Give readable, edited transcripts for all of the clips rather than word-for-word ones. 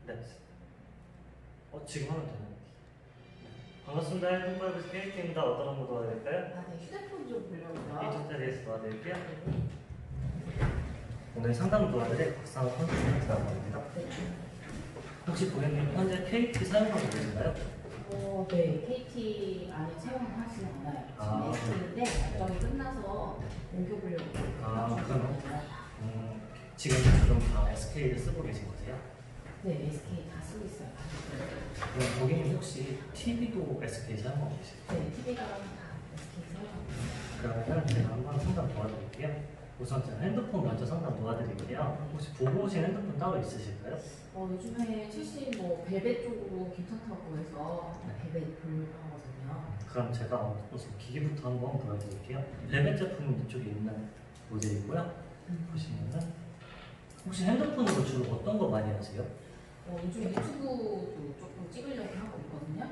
네. 지금 하면 되나요? 반갑습니다. 핸드폰에서 케이크입니다. 어떤 업무 도와드릴까요? 아, 네, 휴대폰 좀 보려고요. 이쪽 자리에서 도와드릴게요. 오늘 상담 도와드릴 박상호 컨설턴트라고 합니다. 네. 혹시 고객님 현재 KT 사용하고 계신가요? 네, KT 안에 사용을 하지 않아요. 아. 지금 SK인데 일정이 끝나서 옮겨보려고. 그러면 지금 그럼 다 SK를 쓰고 계신 거세요? 네, SK 다 쓰고 있어요. 그럼 고객님 혹시 TV도 SK 사용하고 계실까요? 네, TV랑 다 SK 사용하고 있어요. 그러면 제가 한번 상담 도와드릴게요. 우선 제가 핸드폰 먼저 상담 도와드릴게요. 혹시 보고 오신 핸드폰 따로 있으실까요? 요즘에 최신 벨벳 쪽으로 괜찮다고 해서 벨벳 보려고 하거든요. 그럼 제가 우선 기기부터 한번 보여드릴게요. 벨벳 제품은 이쪽에 있는 모델이고요. 보시면은 혹시 핸드폰으로 주로 어떤 거 많이 하세요? 요즘 유튜브도 조금 찍으려고 하고 있거든요.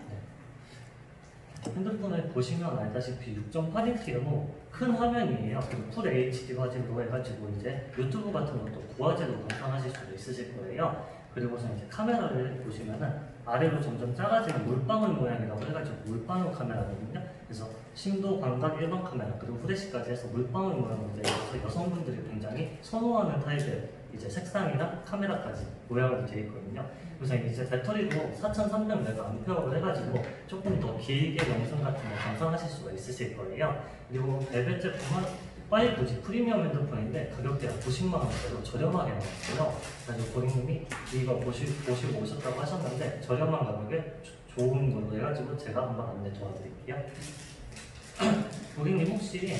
핸드폰을 보시면 알다시피 6.8인치 너무 큰 화면이에요. 그리고 풀 HD 화질로 해가지고 이제 유튜브 같은 것도 고화질로 감상하실 수도 있으실 거예요. 그리고서 이제 카메라를 보시면은 아래로 점점 작아지는 물방울 모양이라고 해가지고 물방울 카메라거든요. 그래서 심도, 광각, 일반 카메라 그리고 후레쉬까지 해서 물방울 모양으로 되어 있어서 여성분들이 굉장히 선호하는 타입의 이제 색상이나 카메라까지 모양으로 되어 있거든요. 그래서 이제 배터리도 4300mAh로 해가지고 조금 더 길게 영상 같은 거 감상하실 수가 있으실 거예요. 그리고 벨벳 제품은 5G 프리미엄 핸드폰인데 가격대가 90만 원대로 저렴하게 나왔어요. 그래서 고객님이 이거 보시고 오셨다고 하셨는데 저렴한 가격에 좋은 걸로 해가지고 제가 한번 안내 도와드릴게요. 고객님 혹시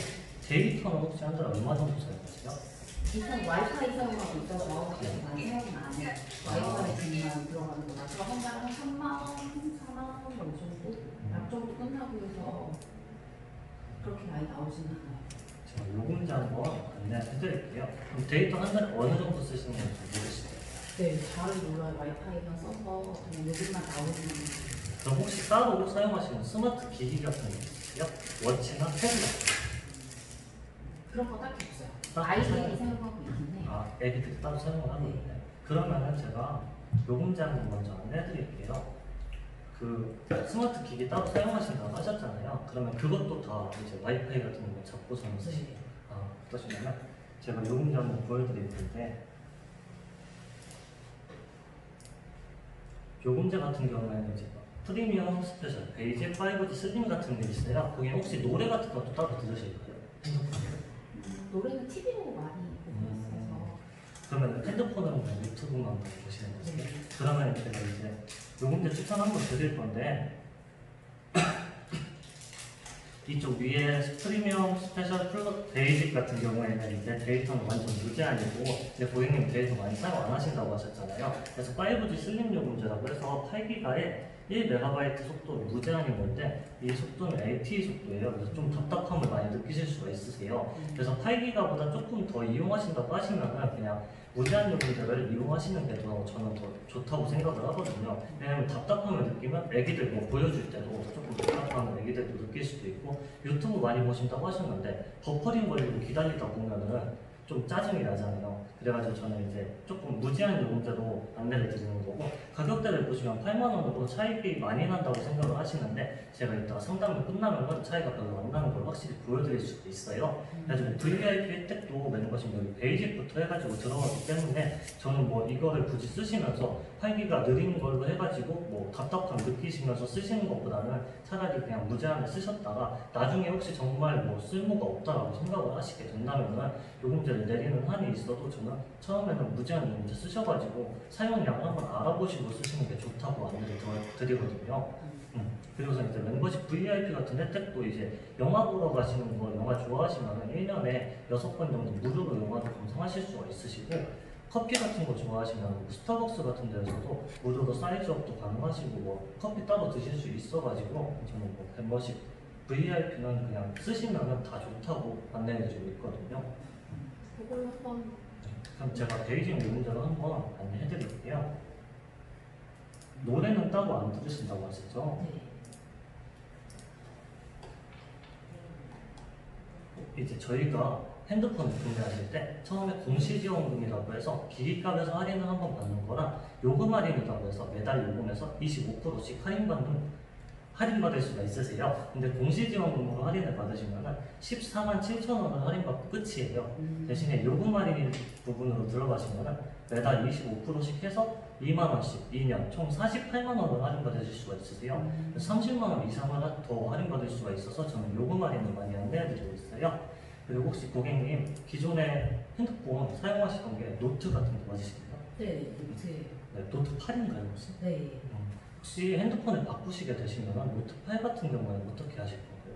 데이터는 혹시 한 달에 얼마 정도 사용하세요? 일단 와이파이 사용하고 있어서 그렇게 많이 사용은 안 해요. 와이파이만 들어가는 거라서 한 달에 한 3만 원, 4만 원 정도? 약 정도 끝나고 해서 그렇게 많이 나오지는 않아요. 제가 요금제 한번 안내해드릴게요. 그럼 데이터 한 달에 어느 정도 쓰시는 건지 모르시죠? 네, 잘은 몰라요. 와이파이만 써서 그냥 요금만 나오는. 그럼 혹시 따로 사용하시는 스마트 기기 같은 거 있으세요? 워치나 태블릿? 그런 거 딱히 없어요. 딱히 아이들이 사용하고 있긴 해요. 애기들이 따로 사용을 하거든요. 그러면은 제가 요금제 한번 먼저 안내해드릴게요. 그 스마트 기기 따로 사용하신다고 하셨잖아요. 그러면 그것도 다 이제 와이파이 같은 거 잡고서는 쓰시고 어떠시냐면 제가 요금제 한번 보여드릴 텐데 요금제 같은 경우에는 이제 프리미엄 스페셜, 베이지 5G 슬림 같은 게 있어요. 거기 혹시 노래 같은 것도 따로 들으실까요? 노래는 TV로 많이 보고 있어서. 그러면 핸드폰으로 그냥 유튜브만 보시는 거죠? 그러면 제가 이제 요금제 추천 한번 드릴 건데 이쪽 위에 프리미엄 스페셜 플러스 베이직 같은 경우에는 이제 데이터는 완전 무제한이고 근데 고객님 데이터 많이 사용 안 하신다고 하셨잖아요. 그래서 5G 슬림 요금제라고 해서 8기가에 1MB 속도로 무제한인 건데 이 속도는 LTE 속도예요. 그래서 좀 답답함을 많이 느끼실 수가 있으세요. 그래서 8기가보다 조금 더 이용하신다고 하시면은 그냥 무제한 요금제를 이용하시는 게 더 저는 더 좋다고 생각을 하거든요. 왜냐면 답답함을 느끼면 애기들 뭐 보여줄 때도 조금 답답함을 애기들도 느낄 수도 있고 유튜브 많이 보신다고 하셨는데 버퍼링 걸리고 기다리다 보면은 좀 짜증이 나잖아요. 그래가지고 저는 이제 조금 무제한 요금제로 안내를 드리는 거고 가격대를 보시면 8만 원으로 차익이 많이 난다고 생각을 하시는데 제가 이따가 상담이 끝나면 차이가 별로 안 나는 걸 확실히 보여드릴 수도 있어요. 그래가지고 VIP 혜택도 멤버십 여기 베이직부터 해가지고 들어가기 때문에 저는 뭐 이거를 굳이 쓰시면서 8기가 느린 걸로 해가지고 뭐 답답함 느끼시면서 쓰시는 것보다는 차라리 그냥 무제한을 쓰셨다가 나중에 혹시 정말 뭐 쓸모가 없다라고 생각을 하시게 된다면은 요금제를 내리는 한이 있어도 저는 처음에는 무제한 요금제 쓰셔가지고 사용량을 한번 알아보시고 쓰시는 게 좋다고 안내를 드리거든요. 그리고서 이제 멤버십 VIP 같은 혜택도 이제 영화 보러 가시는 거 영화 좋아하시면 1년에 6번 정도 무료로 영화도 감상하실 수가 있으시고 커피 같은 거 좋아하시면 스타벅스 같은 데에서도 무료로 사이즈업도 가능하시고 뭐 커피 따로 드실 수 있어가지고 저는 뭐 멤버십 VIP는 그냥 쓰시면 다 좋다고 안내해드리고 있거든요. 그걸 한번. 그럼 제가 베이징 요금제로 한번 안내해드릴게요. 노래는 따로 안 들으신다고 하시죠? 네. 이제 저희가 핸드폰을 구매하실 때 처음에 공시지원금이라고 해서 기기값에서 할인을 한번 받는 거랑 요금 할인이라고 해서 매달 요금에서 25%씩 할인받을 수가 있으세요. 근데 공시지원금으로 할인을 받으시면은 14만 7천 원을 할인받고 끝이에요. 대신에 요금 할인 부분으로 들어가시면은 매달 25%씩 해서 2만 원씩 2년 총 48만 원을 할인받으실 수가 있으세요. 30만 원 이상을 더 할인받을 수가 있어서 저는 요금 할인을 많이 안내해드리고 있어요. 그리고 혹시 고객님 기존에 핸드폰 사용하시던 게 노트 같은 거 맞으신가요? 네, 노트예요. 네, 노트 8인가요 혹시? 네. 혹시 핸드폰을 바꾸시게 되시면 노트 8 같은 경우에는 어떻게 하실 건가요?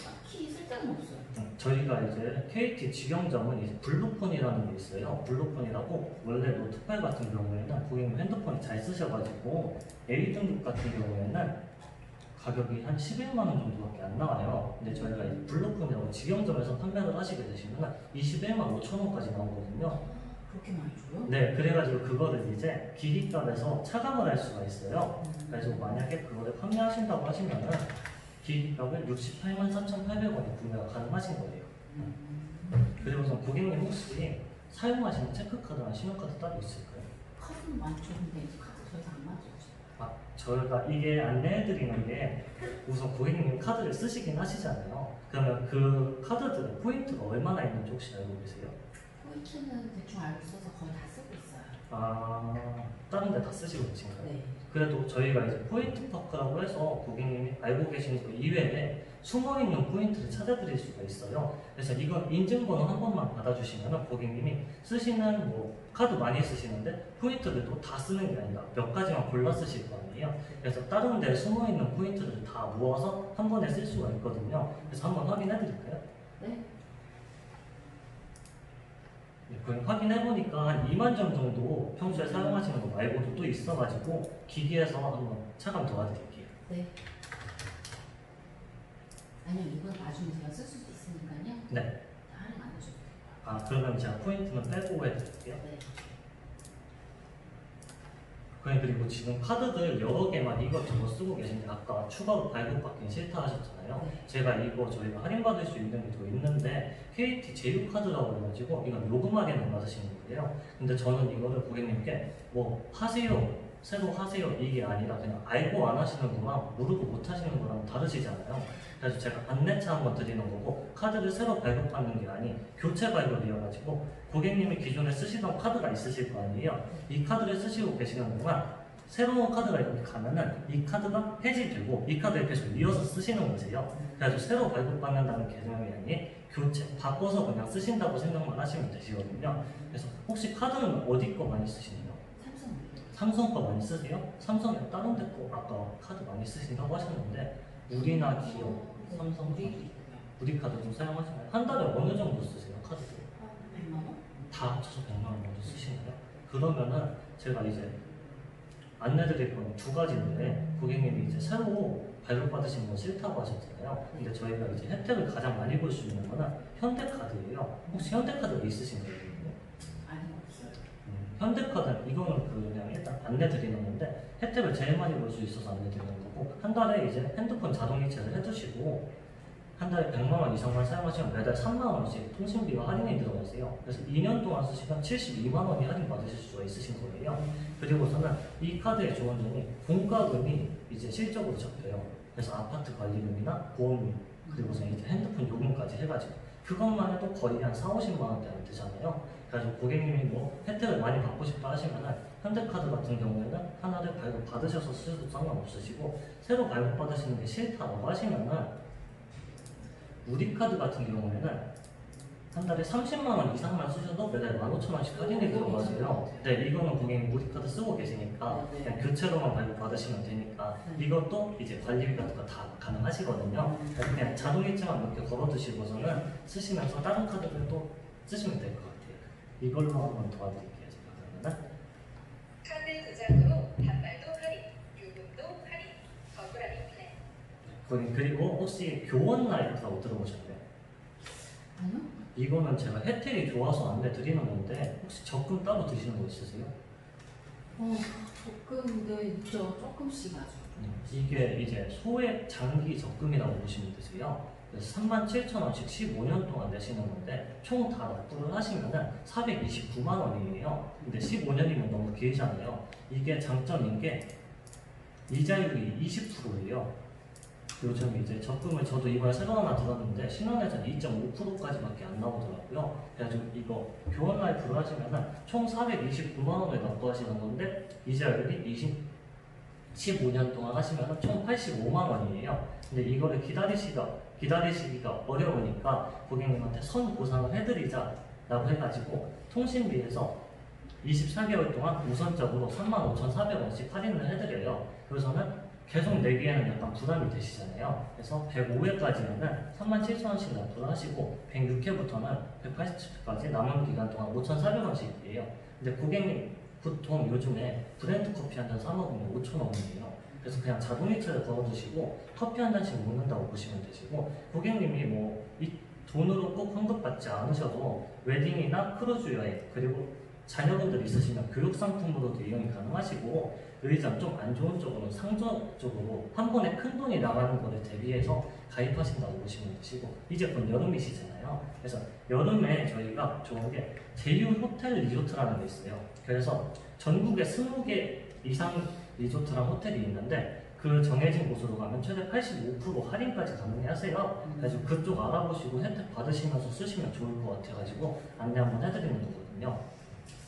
딱히 쓸데는 없어요. 저희가 이제 KT 직영점은 이제 블루폰이라는 게 있어요. 블루폰이라고 원래 노트 8 같은 경우에는 고객님 핸드폰이 잘 쓰셔가지고 A등급 같은 경우에는 가격이 한 11만 원 정도밖에 안 나와요. 근데 저희가 이 블루폰이라고 직영점에서 판매를 하시게 되시면 21만 5천 원까지 나오거든요. 그렇게 많이 줘요? 네, 그래가지고 그거를 이제 기기값에서 차감을 할 수가 있어요. 그래서 만약에 그거를 판매하신다고 하시면은 기기값을 68만 4,800원에 구매가 가능하신 거예요. 그리고 우선 고객님 혹시 사용하시는 체크카드나 신용카드 따로 있을까요? 카드는 많죠. 근데 이제 카드 더 이상 안 맞죠. 저희가 이게 안내해드리는 게 우선 고객님 카드를 쓰시긴 하시잖아요. 그러면 그 카드들의 포인트가 얼마나 있는지 혹시 알고 계세요? 포인트는 대충 알고 있어서 거의 다 쓰고 있어요. 다른 데 다 쓰시고 계신가요? 네. 그래도 저희가 이제 포인트 파크라고 해서 고객님이 알고 계시는 그 이외에 숨어있는 포인트를 찾아드릴 수가 있어요. 그래서 이건 인증번호 한 번만 받아주시면 고객님이 쓰시는 카드 많이 쓰시는데 포인트들도 다 쓰는 게 아니라 몇 가지만 골라 쓰실 거 아니에요. 그래서 다른 데 숨어있는 포인트들을 다 모아서 한 번에 쓸 수가 있거든요. 그래서 한번 확인해 드릴까요? 네. 그냥 확인해보니까 한 2만 점 정도 평소에 사용하시는 거 말고도 또 있어가지고 기기에서 한번 차감 도와드릴게요. 네. 아니요, 이건 나중에 제가 쓸 수도 있으니까요. 네. 할인 안 해줘도 돼요. 그러면 제가 포인트는 빼고 해드릴게요. 네. 그리고 지금 카드들 여러 개만 이것저것 쓰고 계신데 아까 추가로 발급받긴 싫다 하셨잖아요. 네. 제가 이거 저희가 할인받을 수 있는 게 더 있는데 KT 제휴카드라고 해가지고 이건 요금 할인을 받으시는 거예요. 근데 저는 이거를 고객님께 하세요, 새로 하세요 이게 아니라 그냥 알고 안 하시는 거랑 모르고 못 하시는 거랑 다르시잖아요. 그래서 제가 안내차 한번 드리는 거고 카드를 새로 발급받는 게 아닌 교체 발급이어가지고 고객님이 기존에 쓰시던 카드가 있으실 거 아니에요. 이 카드를 쓰시고 계시는 동안 새로운 카드가 이렇게 가면은 이 카드가 해지되고 이 카드를 계속 이어서 쓰시는 거세요. 그래서 새로 발급받는다는 개념이 아닌 교체, 바꿔서 그냥 쓰신다고 생각만 하시면 되시거든요. 그래서 혹시 카드는 어디 거 많이 쓰시나요? 삼성 거 많이 쓰세요? 삼성이 다른 데 거 아까 카드 많이 쓰신다고 하셨는데 우리나 기업, 삼성, 우리 카드 좀 사용하시나요? 한 달에 어느 정도 쓰세요? 카드를? 100만 원? 다 합쳐서 100만 원 정도 쓰시나요? 그러면은 제가 이제 안내드릴 건 두 가지인데 고객님이 이제 새로 발급받으시는 건 싫다고 하셨잖아요. 근데 저희가 이제 혜택을 가장 많이 볼 수 있는 거는 현대카드예요. 혹시 현대카드가 있으신가요? 아니, 없어요. 현대카드 이거는 그냥 일단 안내드리는 건데 혜택을 제일 많이 볼 수 있어서 안내드리는 거고 한 달에 이제 핸드폰 자동 이체를 해주시고 한 달에 100만 원 이상만 사용하시면 매달 3만 원씩 통신비와 할인이 들어가세요. 그래서 2년 동안 쓰시면 72만 원이 할인 받으실 수가 있으신 거예요. 그리고서는 이 카드의 좋은 점이 공과금이 이제 실적으로 잡혀요. 그래서 아파트 관리금이나 보험료 그리고서 이제 핸드폰 요금까지 해가지고 그것만 해도 거의 한 4, 50만 원대 안 되잖아요. 그래서 고객님이 혜택을 많이 받고 싶다 하시면 현대카드 같은 경우에는 하나를 발급 받으셔서 쓰셔도 상관없으시고 새로 발급 받으시는 게 싫다고 하시면은 우리카드 같은 경우에는 한 달에 30만 원 이상만 쓰셔도 매달 15,000원씩 할인이 들어가세요. 네, 이거는 고객님 우리카드 쓰고 계시니까 그냥 교체로만 발급 받으시면 되니까 이것도 이제 관리비 같은 거 다 가능하시거든요. 그냥 자동이체만 몇 개 걸어두시고서는 쓰시면서 다른 카드들도 쓰시면 될 것 같아요. 이걸로 한번 도와드릴게요. 제가 그러면은 카드 도장으로 단말도 할인, 요금도 할인, 더블 할인 플랜. 고객님 그리고 혹시 교원 라이프라고 들어보셨나요? 아니요? 이거는 제가 혜택이 좋아서 안내 드리는 건데 혹시 적금 따로 드시는 거 있으세요? 적금도 있죠. 조금씩 아주. 이게 이제 소액 장기 적금이라고 보시면 되세요. 그래서 37,000원씩 15년 동안 내시는 건데 총 다 납부를 하시면은 429만 원이에요. 근데 15년이면 너무 길잖아요. 이게 장점인 게 이자율이 20%예요. 요즘 이제 적금을 저도 이번에 새로 하나 들었는데 신한에서는 2.5%까지밖에 안 나오더라고요. 그래가지고 이거 교원 라이프를 하시면은 총 429만 원을 납부하시는 건데 이자율이 15년 동안 하시면은 총 85만 원이에요. 근데 이거를 기다리시기가 어려우니까 고객님한테 선보상을 해드리자라고 해가지고 통신비에서 24개월 동안 우선적으로 35,400원씩 할인을 해드려요. 그래서는 계속 내기에는 약간 부담이 되시잖아요. 그래서 105회까지는 37,000원씩 납부를 하시고 106회부터는 180회까지 남은 기간 동안 5,400원씩이에요. 근데 고객님 보통 요즘에 브랜드 커피 한 잔 사 먹으면 5,000원이에요. 그래서 그냥 자동이체를 걸어두시고 커피 한 잔씩 먹는다고 보시면 되시고 고객님이 뭐 이 돈으로 꼭 환급받지 않으셔도 웨딩이나 크루즈 여행 그리고 자녀분들 있으시면 교육 상품으로도 이용이 가능하시고 의전 좀 안 좋은 쪽으로 상조 쪽으로 한 번에 큰 돈이 나가는 거를 대비해서 가입하신다고 보시면 되시고 이제 곧 여름이시잖아요. 그래서 여름에 저희가 좋은 게 제휴 호텔 리조트라는 게 있어요. 그래서 전국에 20개 이상 리조트랑 호텔이 있는데 그 정해진 곳으로 가면 최대 85% 할인까지 가능하세요. 그래서 그쪽 알아보시고 혜택 받으시면서 쓰시면 좋을 것 같아가지고 안내 한번 해드리는 거거든요.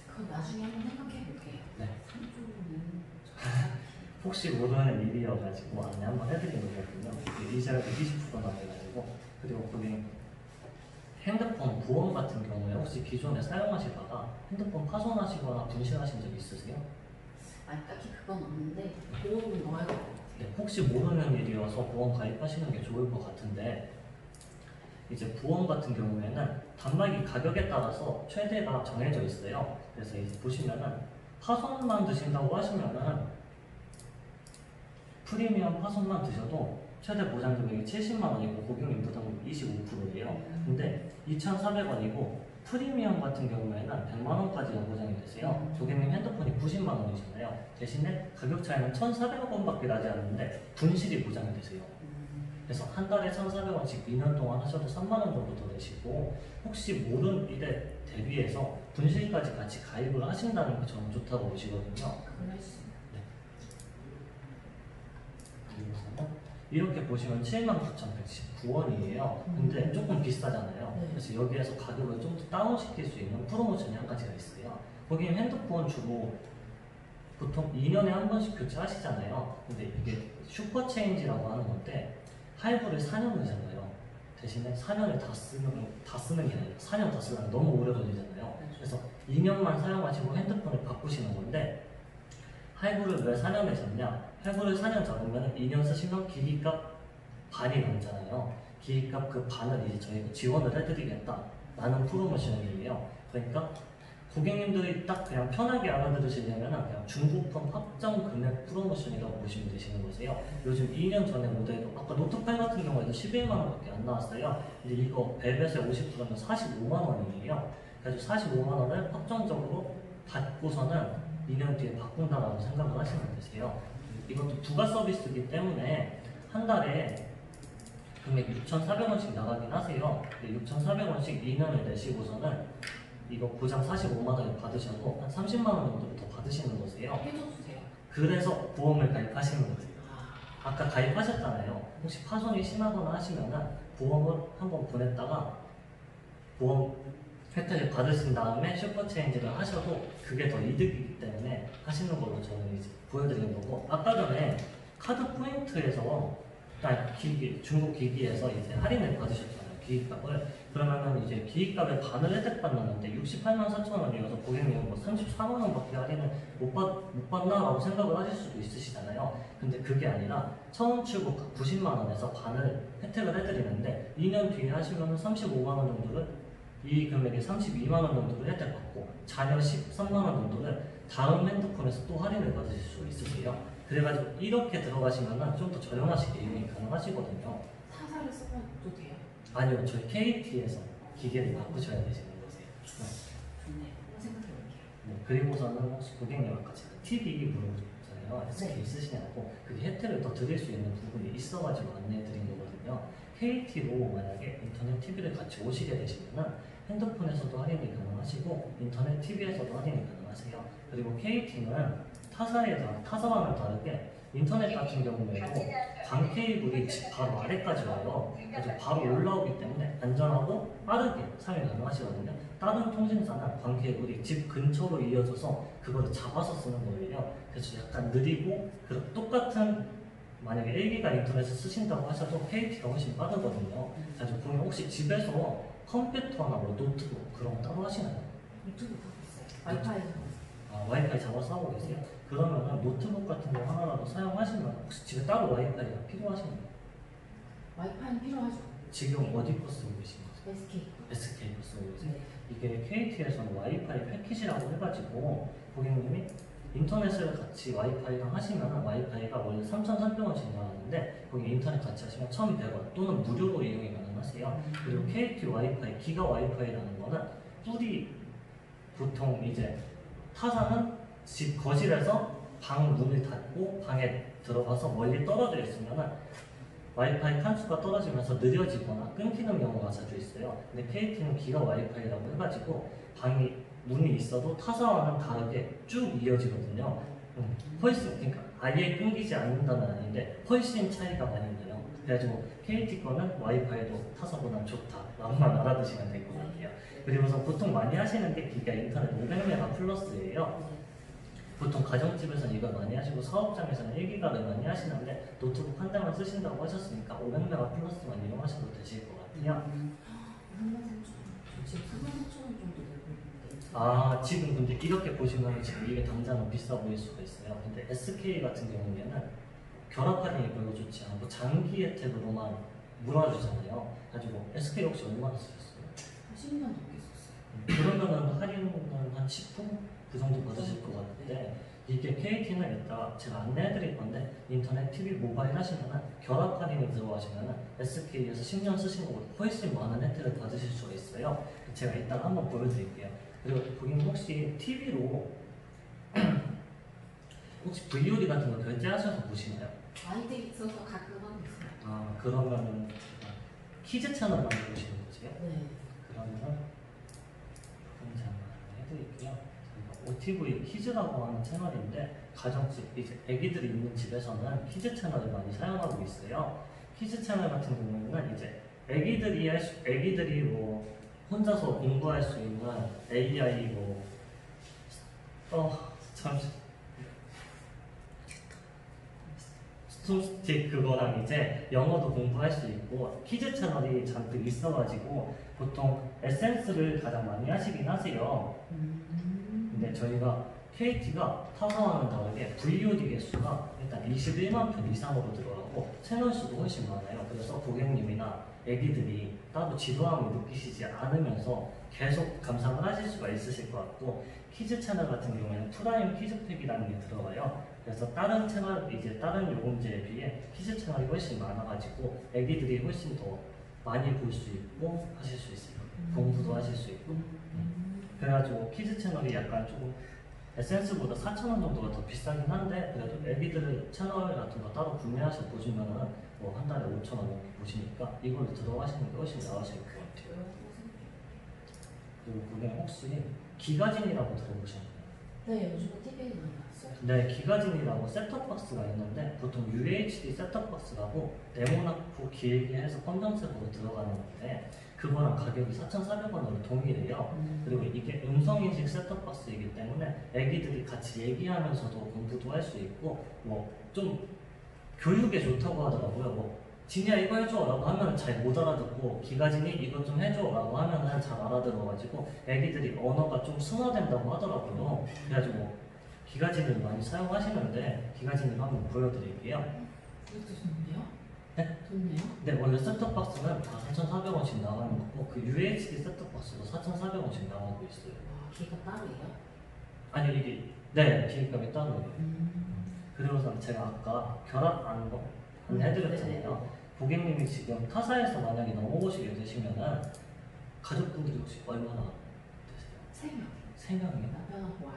그건 나중에 한번 생각해 볼게요. 네. 3조는 혹시 모르는 일이어가지고 안내 한번 해드리는 거거든요. 이자율이 20% 나와가지고 그리고 거기 핸드폰 보험 같은 경우에 혹시 기존에 사용하시다가 핸드폰 파손하시거나 분실하신 적 있으세요? 아니 딱히 그건 없는데 보험은 넣어야 될 것 같아요. 네, 혹시 모르는 일이어서 보험 가입하시는 게 좋을 것 같은데 이제 보험 같은 경우에는 단말기 가격에 따라서 최대가 정해져 있어요. 그래서 이제 보시면은 파손만 드신다고 하시면은 프리미엄 파손만 드셔도 최대 보장 금액이 70만 원이고 고객님 부담금 25%예요. 근데 2,400원이고 프리미엄 같은 경우에는 100만 원까지가 보장이 되세요. 고객님 핸드폰이 90만 원이잖아요. 대신에 가격 차이는 1,400원밖에 나지 않는데 분실이 보장이 되세요. 그래서 한 달에 1,400원씩 2년 동안 하셔도 3만 원 정도 더 내시고 혹시 모르는 일에 대비해서 분실까지 같이 가입을 하신다는 게 저는 좋다고 보시거든요. 그럴 수 있어요. 이렇게 보시면 79,119원이에요. 근데 조금 비싸잖아요. 네. 그래서 여기에서 가격을 좀 더 다운시킬 수 있는 프로모션이 한 가지가 있어요. 거기 핸드폰 주로 보통 2년에 한 번씩 교체하시잖아요. 근데 이게 슈퍼체인지라고 하는 건데 할부를 4년을 잡아요. 대신에 4년을 다 쓰는 게 아니라 4년 다 쓰면 너무 오래 걸리잖아요. 그래서 2년만 사용하시고 핸드폰을 바꾸시는 건데 할부를 왜 4년에 잡냐? 할부를 4년 잡으면 2년 쓰시면 기기값 반이 남잖아요. 기기값 그 반을 이제 저희가 지원을 해드리겠다라는 프로모션이에요. 그러니까 고객님들이 딱 그냥 편하게 알아들으시려면 그냥 중고품 확정 금액 프로모션이라고 보시면 되시는 거세요. 요즘 2년 전에 모델도 아까 노트8 같은 경우에도 11만 원밖에 안 나왔어요. 근데 이거 벨벳에 50%면 45만 원이에요. 그래서 45만 원을 확정적으로 받고서는 2년 뒤에 바꾼다라고 생각을 하시면 되세요. 이것도 부가 서비스이기 때문에 한 달에 금액 6,400원씩 나가긴 하세요. 6,400원씩 2년을 내시고서는 이거 보장 45만 원을 받으셔도 한 30만 원 정도 더 받으시는 거세요. 해줘주세요. 그래서 보험을 가입하시는 거세요. 아, 아까 가입하셨잖아요. 혹시 파손이 심하거나 하시면은 보험을 한번 보냈다가 보험 혜택을 받으신 다음에 슈퍼체인지를 하셔도 그게 더 이득이기 때문에 하시는 걸로 저는 이제 보여드리는 거고 아까 전에 카드 포인트에서 중국 기기에서 이제 할인을 받으셨잖아요. 기기값을. 그러면은 이제 기기값의 반을 혜택받는데 68만 4천 원이어서 고객님은 뭐 34만 원밖에 할인을 못 받나라고 생각을 하실 수도 있으시잖아요. 근데 그게 아니라 처음 출고 90만 원에서 반을 혜택을 해드리는데 2년 뒤에 하시면은 35만 원 정도를 이 금액에 32만 원 정도를 혜택받고 자녀 13만 원 정도를 다음 핸드폰에서 또 할인을 받으실 수 있으세요. 그래가지고 이렇게 들어가시면 좀 더 저렴하시게 이용이 가능하시거든요. 타사를 써도 돼요? 아니요, 저희 KT에서 기계를 바꾸셔야 되시는 거세요. 좋네. 한번 생각해 볼게요. 네, 그리고서는 혹시 고객님 아까 제가 TV 물어보셨잖아요. 쓰시잖아요. SK 네. 쓰시냐고. 그게 혜택을 더 드릴 수 있는 부분이 있어가지고 안내해 드린 거거든요. KT로 만약에 인터넷 TV를 같이 오시게 되시면은 핸드폰에서도 할인이 가능하시고 인터넷 TV에서도 할인이 가능하세요. 그리고 KT는 타사와는 다르게 인터넷 같은 경우에도 방 케이블이 집 바로 아래까지 와요. 그래서 바로 올라오기 때문에 안전하고 빠르게 사용이 가능하시거든요. 다른 통신사는 방 케이블이 집 근처로 이어져서 그거를 잡아서 쓰는 거예요. 그래서 약간 느리고 똑같은 만약에 1기가 인터넷을 쓰신다고 하셔도 KT가 훨씬 빠르거든요. 그래서 보면 혹시 집에서 컴퓨터나 뭐 노트북 그런 거 따로 하시나요? 유튜브 하고 있어요. 와이파이. 와이파이 잡아서 하고 계세요? 그러면은 노트북 같은 거 하나라도 사용하시면 혹시 집에 따로 와이파이가 필요하신가요? 와이파이는 필요하죠. 지금 어디 거 쓰고 계신 거세요? SK. SK 거 쓰고 계세요? 네. 이게 KT에서는 와이파이 패키지라고 해가지고 고객님이 인터넷을 같이 와이파이랑 하시면 와이파이가 원래 3,300원씩 나가는데 거기 인터넷 같이 하시면 1,100원 또는 무료로 이용이 가능하세요. 그리고 KT 와이파이, 기가 와이파이라는 거는 뿔이 보통 이제 타사는 집 거실에서 방 문을 닫고 방에 들어가서 멀리 떨어져 있으면 와이파이 칸수가 떨어지면서 느려지거나 끊기는 경우가 자주 있어요. 근데 KT는 기가 와이파이라고 해가지고 방이 문이 있어도 타사와는 다르게 쭉 이어지거든요. 훨씬 그러니까 아예 끊기지 않는다는 아닌데 훨씬 차이가 많이 나요. 그래가지고 KT 거는 와이파이도 타사보다 좋다라고만 알아두시면 될 것 같아요. 그리고서 보통 많이 하시는 게 기가 인터넷 500메가 플러스예요. 보통 가정집에서는 이걸 많이 하시고 사업장에서는 1기가를 많이 하시는데 노트북 한 대만 쓰신다고 하셨으니까 500메가 플러스만 이용하셔도 되실 것 같아요. 33,000원. 지금 33,000원 정도 되고 있는데. 지금 근데 이렇게 보시면 지금 이게 당장은 비싸 보일 수가 있어요. 근데 SK 같은 경우에는 결합 할인이 별로 좋지 않고 장기 혜택으로만 몰아주잖아요. 가지고 SK 혹시 얼마나 쓰셨어요? 10년 넘게 썼어요. 그러면은 할인은 한 10%? 그 정도 받으실 것 같은데 이게 KT는 이따가 제가 안내해드릴 건데 인터넷, TV, 모바일 하시면은 결합 할인이 들어가시면은 SK에서 10년 쓰신 것보다 훨씬 많은 혜택을 받으실 수가 있어요. 제가 이따가 한번 보여드릴게요. 그리고 고객님 혹시 TV로 혹시 VOD 같은 거 결제하셔서 보시나요? 아이들 있어서 가끔 하고 있어요. 그러면은 키즈 채널만 보시는 거세요? 네. 그러면은 제가 해드릴게요. OTV 키즈라고 하는 채널인데 가정집 이제 아기들이 있는 집에서는 키즈 채널을 많이 사용하고 있어요. 키즈 채널 같은 경우는 이제 아기들이 뭐 혼자서 공부할 수 있는 AI 잠시 스톰스틱 그거랑 이제 영어도 공부할 수 있고 키즈 채널이 잔뜩 있어가지고 보통 에센스를 가장 많이 하시긴 하세요. 근데 저희가 KT가 타사와는 다르게 VOD 개수가 일단 21만 편 이상으로 들어가고 채널 수도 훨씬 많아요. 그래서 고객님이나 애기들이 따로 지루함을 느끼시지 않으면서 계속 감상을 하실 수가 있으실 것 같고 키즈 채널 같은 경우에는 프라임 키즈팩이라는 게 들어가요. 그래서 다른 채널, 이제 다른 요금제에 비해 키즈 채널이 훨씬 많아가지고 애기들이 훨씬 더 많이 볼 수 있고 하실 수 있어요. 공부도 하실 수 있고. 그래가지고 키즈 채널이 약간 조금 에센스보다 4,000원 정도가 더 비싸긴 한데 그래도 애기들 채널 같은 거 따로 구매하셔서 보시면은 뭐 한 달에 5,000원 넘게 보시니까 이걸로 들어가시는 게 훨씬 나으실 것 같아요. 그리고 그게 혹시 기가진이라고 들어보셨나요? 네, 요즘에 TV에 많이 나왔어요. 네, 기가진이라고 셋톱박스가 있는데 보통 UHD 셋톱박스라고 네모나고 길게 해서 검정색으로 들어가는 건데 그거랑 가격이 4,400원으로 동일해요. 그리고 이게 음성인식 셋톱박스이기 때문에 애기들이 같이 얘기하면서도 공부도 할 수 있고 뭐 좀 교육에 좋다고 하더라고요. 뭐 진이야 이거 해줘 라고 하면 잘 못 알아듣고 기가진이 이거 좀 해줘 라고 하면 잘 알아들어가지고 애기들이 언어가 좀 순화된다고 하더라고요. 그래가지고 기가진을 많이 사용하시는데 기가진을 한번 보여드릴게요. 이것도 좋네요. 네? 좋네요. 네, 원래 셋톱박스는 다 4,400원씩 나가는 거고 그 UHD 셋톱박스도 4,400원씩 나가고 있어요. 와, 기가 따로예요? 아니 이게 네, 기획값이 따로예요. 그리고서 제가 아까 결합 안해드렸잖아요. 고객님이 지금 타사에서 만약에 넘어오시게 되시면은 가족분들이 혹시 얼마나 되세요? 3명. 3명이요? 남편하고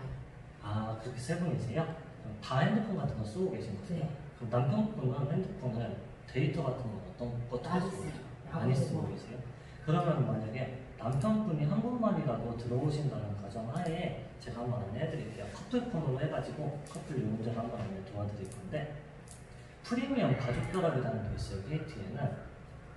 아이. 그렇게 3분이세요? 다 핸드폰 같은 거 쓰고 계신 거세요? 네. 그럼 남편분은 핸드폰을 데이터 같은 건 어떤 것도 많이 쓰고 써요. 계세요? 많이 쓰고 아무래도. 계세요? 그러면 만약에 남편분이 한 번만이라도 들어오신다는 가정하에 제가 한번 안내해드릴게요. 커플폰으로 해가지고 커플 요금제를 한번 안내 도와드릴 건데 프리미엄 가족 결합이라는 게 있어요. KT에는.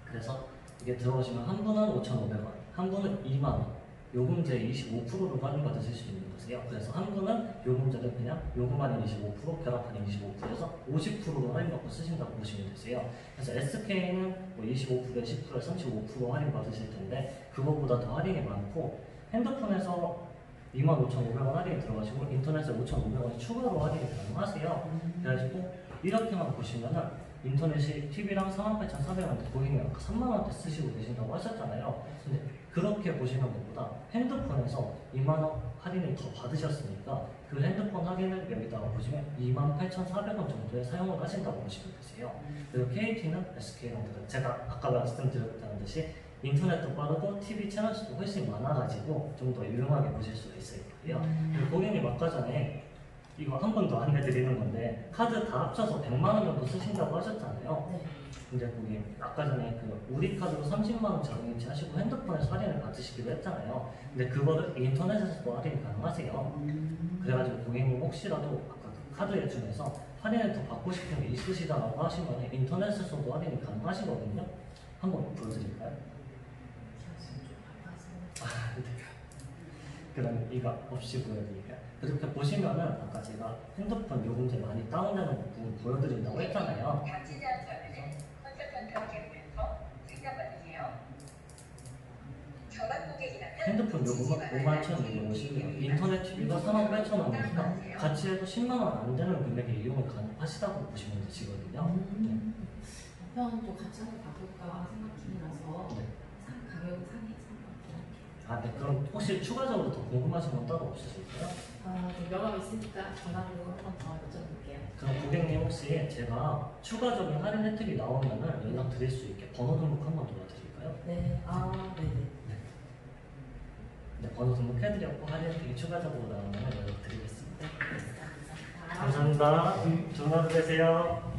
그래서 이게 들어오시면 한 분은 5,500원, 한 분은 2만 원. 요금제 25%를 할인받으실 수 있는 거세요. 그래서 한 분은 요금제를 그냥 요금 할인 25%, 결합 할인 25%에서 50%로 할인받고 쓰신다고 보시면 되세요. 그래서 SK는 뭐 25%에 10%에 35% 할인받으실 텐데 그거보다 더 할인이 많고 핸드폰에서 25,500원 할인이 들어가시고 인터넷에 5,500원이 추가로 할인이 가능하세요. 그래가지고 이렇게만 보시면은 인터넷이 TV랑 48,400원대 고객님 아까 3만원대 쓰시고 계신다고 하셨잖아요. 근데 그렇게 보시는 것보다 핸드폰에서 2만원 할인을 더 받으셨으니까 그 핸드폰 할인을 여기다가 보시면 28,400원 정도에 사용을 하신다고 보시면 되세요. 그리고 KT는 SK랑 제가 아까 말씀드렸다는 듯이 인터넷도 빠르고 TV 채널 수도 훨씬 많아가지고 좀 더 유용하게 보실 수가 있을 거예요. 그리고 고객님 아까 전에 이거 한 번 더 안내드리는 건데 카드 다 합쳐서 100만 원 정도 쓰신다고 하셨잖아요. 네. 근데 거기 아까 전에 그 우리 카드로 30만 원 자동이체 하시고 핸드폰에서 할인을 받으시기로 했잖아요. 근데 그거를 인터넷에서도 할인이 가능하세요. 그래가지고 고객님 혹시라도 아까 그 카드 중에서 할인을 더 받고 싶은 게 있으시다라고 하시면 인터넷에서도 할인이 가능하시거든요. 한번 보여드릴까요? 그럼 이거 없이 보여드릴까요? 그렇게 보시면은 아까 제가 핸드폰 요금제 많이 다운되는 부분 보여드린다고 했잖아요. 당시 제한 전에는 컨설턴트와 계속해서 상담받으세요. 전환 고객이라면 핸드폰 요금은 51,250원, 인터넷 TV가 48,000원이니까 같이 해도 10만 원 안 되는 금액에 이용이 가능하시다고 보시면 되시거든요. 남편도 같이 한번 바꿀까 생각 중이라서 네. 가격은 상해 상관없어요. 아, 네. 그럼 혹시 추가적으로 더 궁금하신 건 따로 없으실까요? 명함 있으니까 전화로 한 번 더 여쭤볼게요. 그럼 고객님 혹시 제가 추가적인 할인 혜택이 나오면은 연락 드릴 수 있게 번호 등록 한번 도와드릴까요? 네. 네네. 네, 번호 등록해드렸고 할인 혜택이 추가적으로 나오면 연락 드리겠습니다. 네, 감사합니다. 감사합니다. 좋은 하루 되세요.